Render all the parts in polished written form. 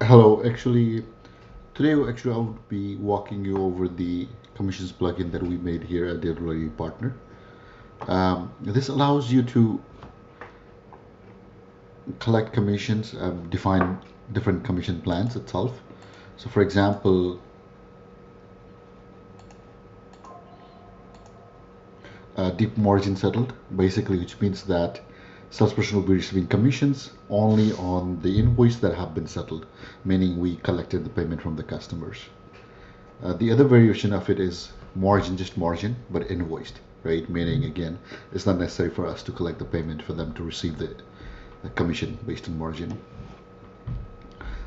Hello, today I would be walking you over the commissions plugin that we made here at the Odoo partner. This allows you to collect commissions, define different commission plans itself. So for example, deep margin settled, basically, which means that salesperson will be receiving commissions only on the invoice that have been settled, meaning we collected the payment from the customers. The other variation of it is margin, just margin, but invoiced, right? Meaning, again, it's not necessary for us to collect the payment for them to receive the commission based on margin.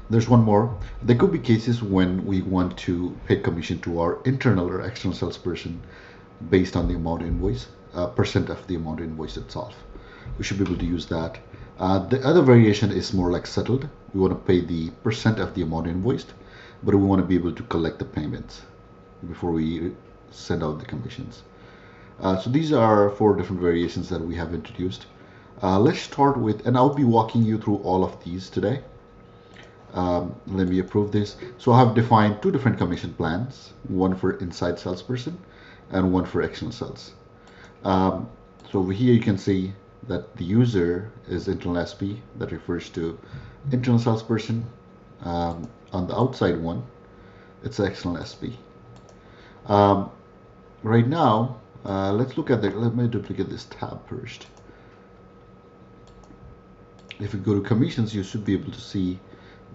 There's one more. There could be cases when we want to pay commission to our internal or external salesperson based on the amount invoice, percent of the amount invoiced itself. We should be able to use that. The other variation is more like settled. We want to pay the percent of the amount invoiced, but we want to be able to collect the payments before we send out the commissions. So these are 4 different variations that we have introduced. Let's start with, and I'll be walking you through all of these today. Let me approve this. So I have defined 2 different commission plans, one for inside salesperson and one for external sales. So over here you can see that the user is internal SP, that refers to internal salesperson. On the outside one, it's external SP. Right now, let's look at let me duplicate this tab first. If you go to commissions, you should be able to see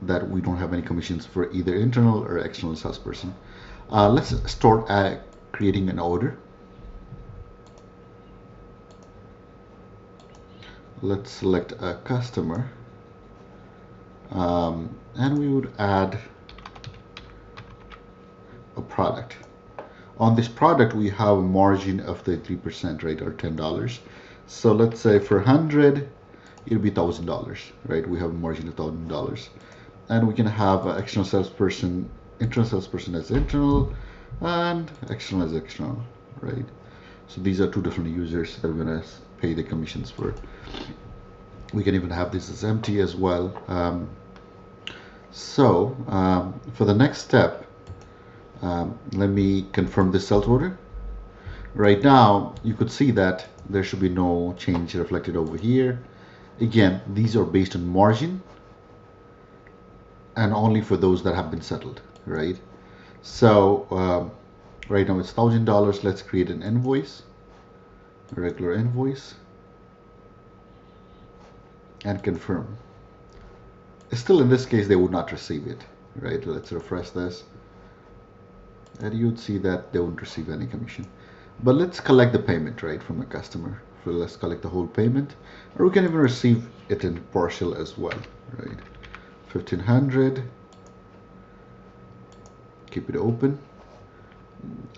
that we don't have any commissions for either internal or external salesperson. Let's start at creating an order. Let's select a customer, and we would add a product. On this product, we have a margin of 33%, right, or $10. So let's say for 100, it'll be $1,000, right? We have a margin of $1,000, and we can have an external salesperson, internal salesperson as internal, and external as external, right? So these are 2 different users that we're gonna pay the commissions for. We can even have this as empty as well. For the next step, let me confirm this sales order. Right now, you could see that there should be no change reflected over here. Again, these are based on margin and only for those that have been settled, right? So right now it's $1,000. Let's create an invoice, a regular invoice, and confirm. Still, in this case, they would not receive it, right? Let's refresh this, and you'd see that they won't receive any commission. But let's collect the payment, right, from the customer. So let's collect the whole payment, or we can even receive it in partial as well, right? 1,500. Keep it open,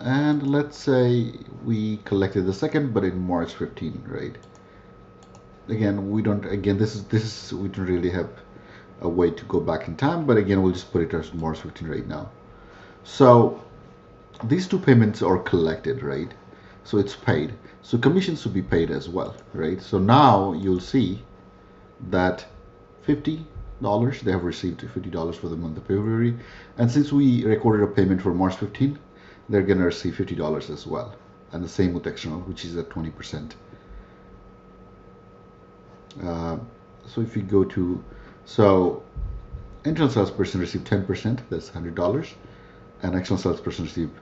and let's say we collected the second, but in March 15, right? Again, we don't. Again, this is we don't really have a way to go back in time, but again, we'll just put it as March 15 right now. So these 2 payments are collected, right? So it's paid. So commissions should be paid as well, right? So now you'll see that $50 they have received $50 for the month of February, and since we recorded a payment for March 15, they're gonna receive $50 as well, and the same with external, which is at 20%. So if you go to, so internal salesperson received 10%, that's $100, and external salesperson received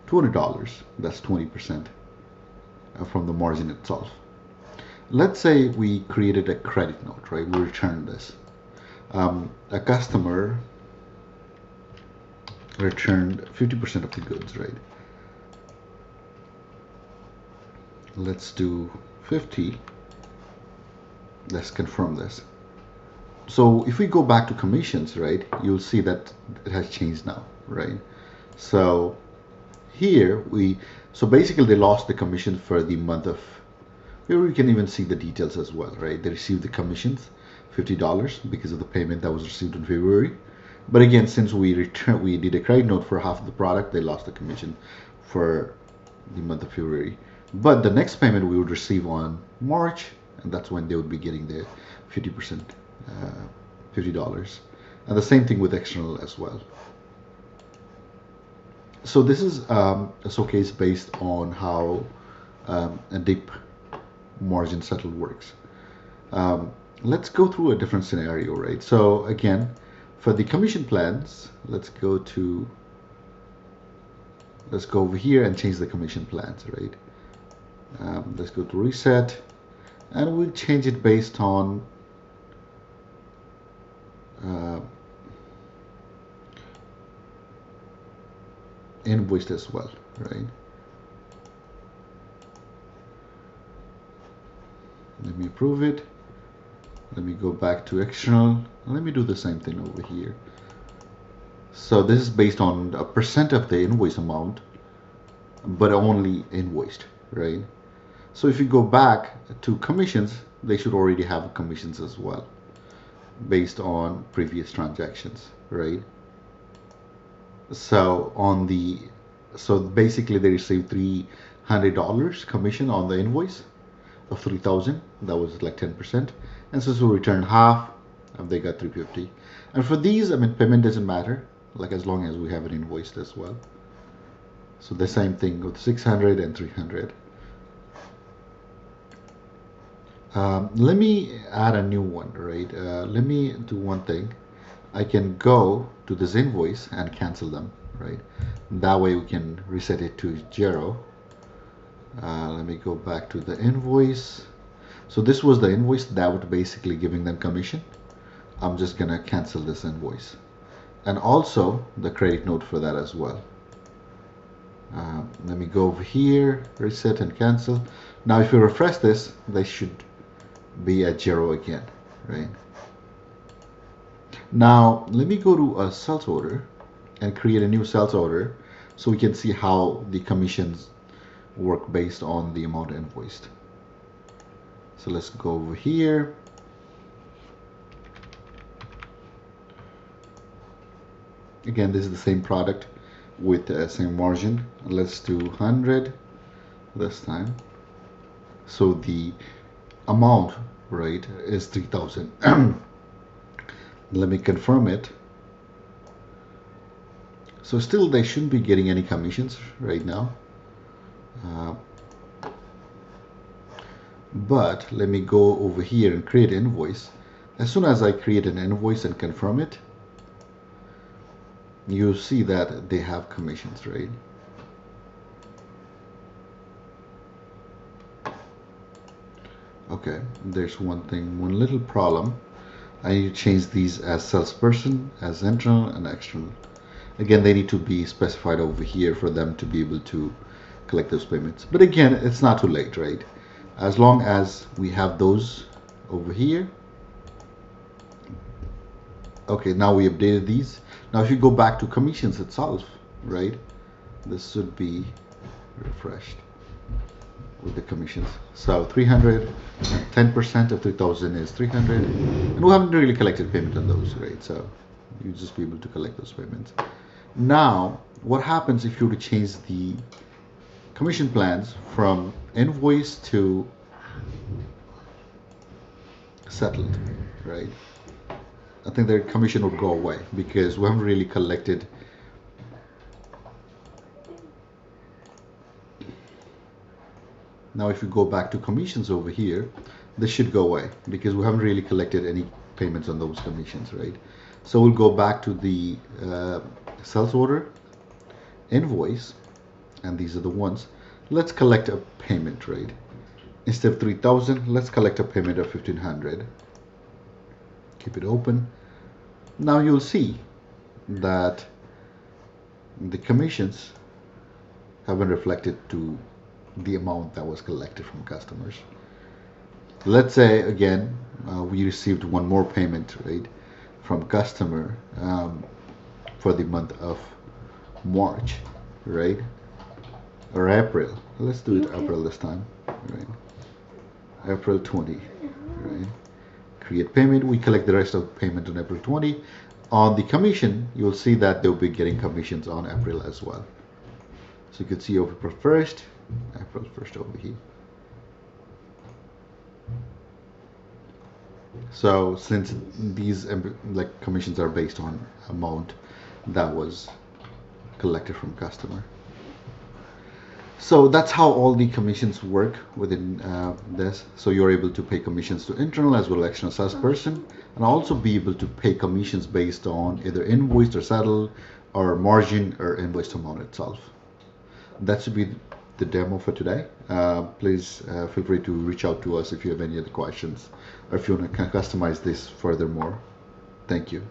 $200, that's 20% from the margin itself. Let's say we created a credit note, right? We returned this. A customer returned 50% of the goods, right? Let's do 50. Let's confirm this. So if we go back to commissions, right, you'll see that it has changed now, right? So here so basically they lost the commission for the month of February. We can even see the details as well, right? They received the commissions, $50, because of the payment that was received in February. But again, since we did a credit note for half of the product, they lost the commission for the month of February. But the next payment we would receive on March, and that's when they would be getting the 50%, $50. And the same thing with external as well. So this is a showcase based on how a deep margin settled works. Let's go through a different scenario, right? So again, for the commission plans, let's go over here and change the commission plans, right? Let's go to reset, and we'll change it based on invoiced as well, right? Let me approve it. Let me go back to external. Let me do the same thing over here. So this is based on a percent of the invoice amount, but only invoiced, right? So if you go back to commissions, they should already have commissions as well, based on previous transactions, right? So basically they received $300 commission on the invoice of 3,000. That was like 10%. And since we returned half, they got 350. And for these, I mean, payment doesn't matter, like as long as we have it invoiced as well. So the same thing with 600 and 300. Let me add a new one, right? Let me do one thing. I can go to this invoice and cancel them, right? That way we can reset it to 0. Let me go back to the invoice. So this was the invoice that would basically giving them commission. I'm just gonna cancel this invoice, and also the credit note for that as well. Let me go over here, reset and cancel. Now if you refresh this, they should be at 0 again, right? Now let me go to a sales order and create a new sales order so we can see how the commissions work based on the amount invoiced. So let's go over here. Again, this is the same product with the same margin. Let's do 100 this time. So the amount, right, is 3,000. Let me confirm it. So still they shouldn't be getting any commissions right now. But let me go over here and create an invoice. As soon as I create an invoice and confirm it, you see that they have commissions, right? Okay, there's one little problem. I need to change these as salesperson, as internal and external. Again, they need to be specified over here for them to be able to collect those payments. But again, it's not too late, right? As long as we have those over here. Okay, now we updated these. Now if you go back to commissions itself, right, this should be refreshed with the commissions. So 300, 10% of 3,000 is 300, and we haven't really collected payment on those, right? So you just be able to collect those payments. Now, what happens if you were to change the commission plans from invoice to settled, right? I think their commission would go away because we haven't really collected. Now if you go back to commissions over here, this should go away because we haven't really collected any payments on those commissions, right? So we'll go back to the sales order, invoice, and these are the ones. Let's collect a payment, right? Instead of 3,000, let's collect a payment of 1,500. Keep it open. Now you'll see that the commissions have been reflected to the amount that was collected from customers. Let's say again we received one more payment, right, from customer for the month of March, right, or April. Let's do it April this time, right? April 20, right? Create payment. We collect the rest of the payment on April 20. On the commission, you'll see that they'll be getting commissions on April as well. So you can see over April 1st over here. So since these like commissions are based on amount that was collected from customer. So that's how all the commissions work within this. So you're able to pay commissions to internal as well as external salesperson, and also be able to pay commissions based on either invoiced or settled, or margin or invoiced amount itself. That should be the demo for today. Please feel free to reach out to us if you have any other questions or if you want to customize this furthermore. Thank you.